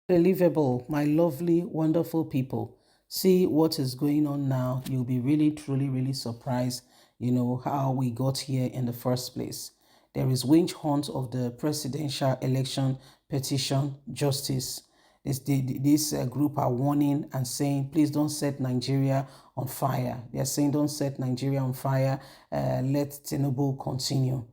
Believable, my lovely, wonderful people. See what is going on now. You'll be really, truly, really surprised, how we got here in the first place. There is witch hunt of the presidential election petition justice. This group are warning and saying, please don't set Nigeria on fire. They are saying, don't set Nigeria on fire. Let Tinubu continue.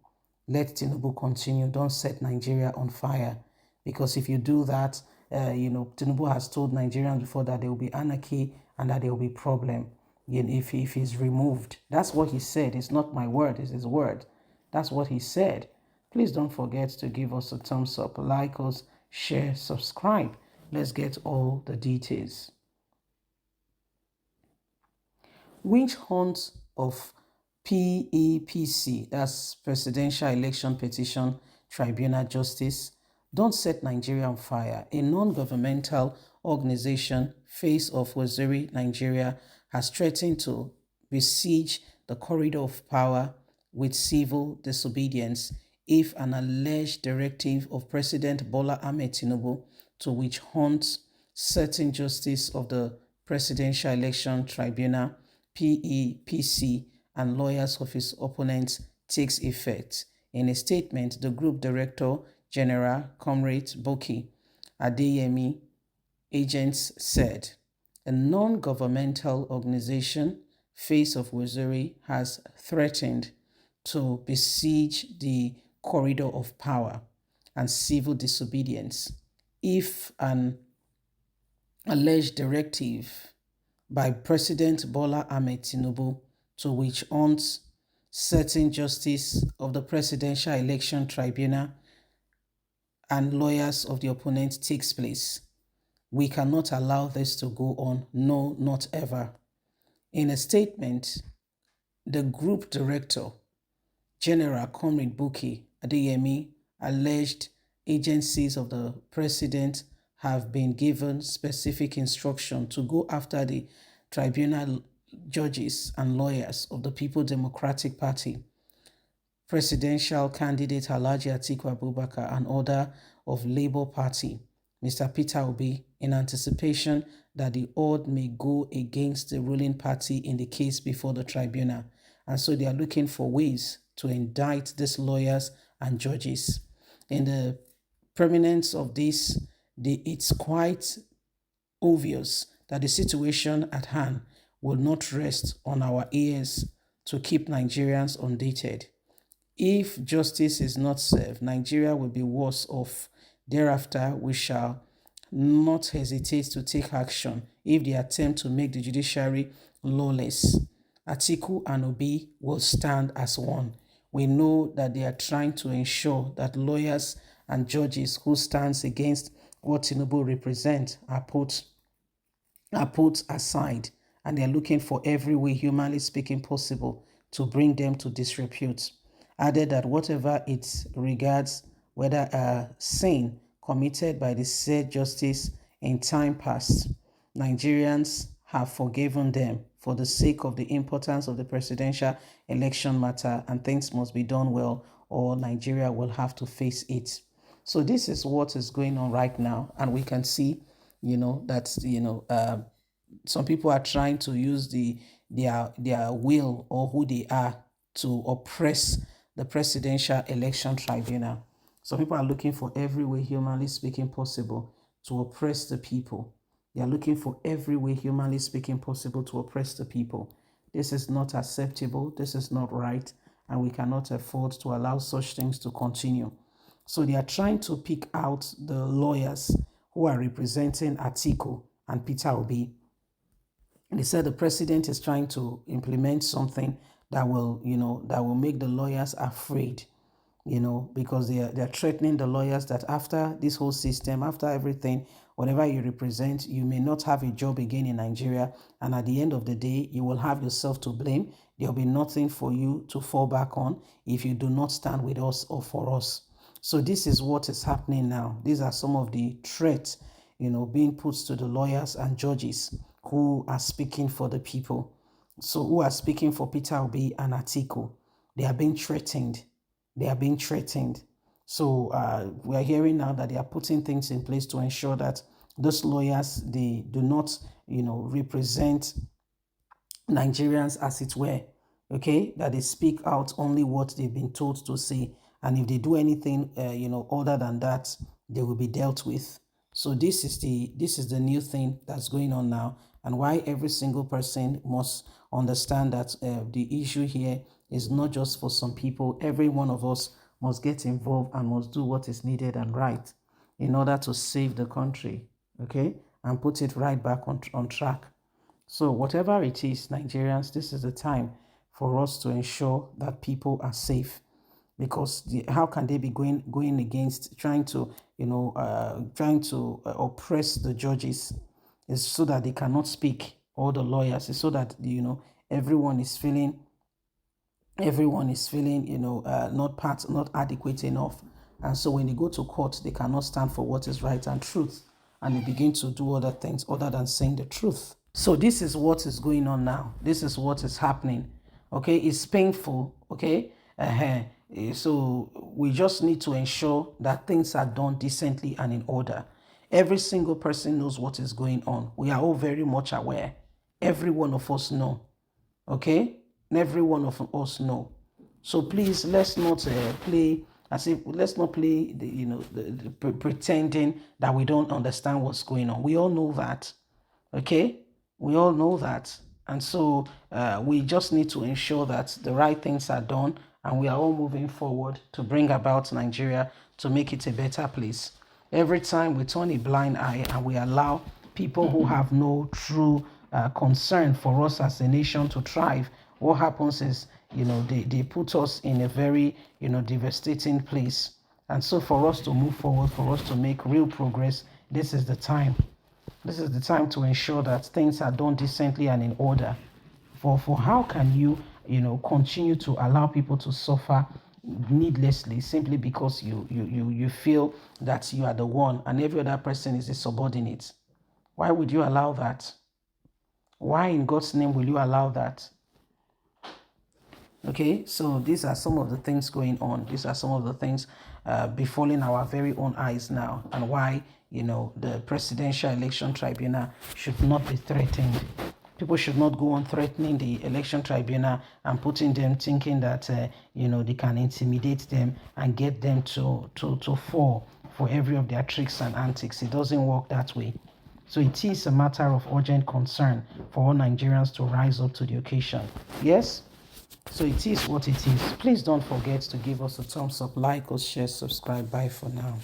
Let Tinubu continue. Don't set Nigeria on fire. Because if you do that, Tinubu has told Nigerians before that there will be anarchy and that there will be problem if he's removed. That's what he said. It's not my word, it's his word. That's what he said. Please don't forget to give us a thumbs up, like us, share, subscribe. Let's get all the details. Witch hunt of PEPC, that's Presidential Election Petition Tribunal Justice. Don't set Nigeria on fire. A non-governmental organization, Face of Waziri Nigeria, has threatened to besiege the corridor of power with civil disobedience if an alleged directive of President Bola Ahmed Tinubu to witch hunt certain justice of the Presidential Election Tribunal PEPC and lawyers of his opponents takes effect. In a statement, the group director general, Comrade Boki Adeyemi, agents said, a non-governmental organization, Face of Waziri, has threatened to besiege the corridor of power and civil disobedience if an alleged directive by President Bola Ahmed Tinubu to which hunt certain justice of the Presidential Election Tribunal and lawyers of the opponent takes place. We cannot allow this to go on. No, not ever. In a statement, the group director, General Comrade Buki Adeyemi, alleged agencies of the president have been given specific instruction to go after the tribunal judges and lawyers of the People Democratic Party, presidential candidate Alhaji Atiku Abubakar, and order of Labour Party, Mr. Peter Obi, in anticipation that the odd may go against the ruling party in the case before the tribunal. And so they are looking for ways to indict these lawyers and judges. In the prominence of this, it's quite obvious that the situation at hand will not rest on our ears to keep Nigerians undated. If justice is not served, Nigeria will be worse off. Thereafter, we shall not hesitate to take action if they attempt to make the judiciary lawless. Atiku and Obi will stand as one. We know that they are trying to ensure that lawyers and judges who stands against what Tinubu represents are put aside, and they're looking for every way, humanly speaking, possible to bring them to disrepute. Added that whatever it regards, whether a sin committed by the said justice in time past, Nigerians have forgiven them for the sake of the importance of the presidential election matter, and things must be done well or Nigeria will have to face it. So this is what is going on right now, and we can see, that some people are trying to use their will or who they are to oppress the presidential election tribunal. Some people are looking for every way, humanly speaking, possible to oppress the people. They are looking for every way, humanly speaking, possible to oppress the people. This is not acceptable. This is not right. And we cannot afford to allow such things to continue. So they are trying to pick out the lawyers who are representing Atiku and Peter Obi. They said the president is trying to implement something that will, that will make the lawyers afraid, because they're threatening the lawyers that after this whole system, after everything, whatever you represent, you may not have a job again in Nigeria. And at the end of the day, you will have yourself to blame. There'll be nothing for you to fall back on if you do not stand with us or for us. So this is what is happening now. These are some of the threats, being put to the lawyers and judges who are speaking for the people. So who are speaking for Peter Obi and Atiku. They are being threatened. They are being threatened. So we are hearing now that they are putting things in place to ensure that Those lawyers, they do not, represent Nigerians as it were, okay, that they speak out only what they've been told to say. And if they do anything, other than that, they will be dealt with. So this is the new thing that's going on now, and why every single person must understand that the issue here is not just for some people. Every one of us must get involved and must do what is needed and right in order to save the country, okay, and put it right back on track. So whatever it is, Nigerians, this is the time for us to ensure that people are safe, because how can they be going against trying to oppress the judges? Is so that they cannot speak, all the lawyers. It's so that everyone is feeling not adequate enough, and so when they go to court, they cannot stand for what is right and truth, and they begin to do other things other than saying the truth. So this is what is going on now. This is what is happening. Okay, it's painful. Okay, so we just need to ensure that things are done decently and in order. Every single person knows what is going on. We are all very much aware. Every one of us know. Okay, every one of us know. So please, let's not play as if let's not play the pretending that we don't understand what's going on. We all know that. Okay, we all know that. And so we just need to ensure that the right things are done, and we are all moving forward to bring about Nigeria, to make it a better place. Every time we turn a blind eye and we allow people who have no true concern for us as a nation to thrive, what happens is, they put us in a very, devastating place. And so for us to move forward, for us to make real progress, this is the time. This is the time to ensure that things are done decently and in order. For how can you, continue to allow people to suffer needlessly, simply because you feel that you are the one and every other person is a subordinate? Why would you allow that? Why in God's name will you allow that? Okay, so these are some of the things going on. These are some of the things befalling our very own eyes now, and why the Presidential Election Tribunal should not be threatened. People should not go on threatening the election tribunal and putting them, thinking that they can intimidate them and get them to fall for every of their tricks and antics. It doesn't work that way. So it is a matter of urgent concern for all Nigerians to rise up to the occasion. Yes. So it is what it is. Please don't forget to give us a thumbs up, like us, share, subscribe. Bye for now.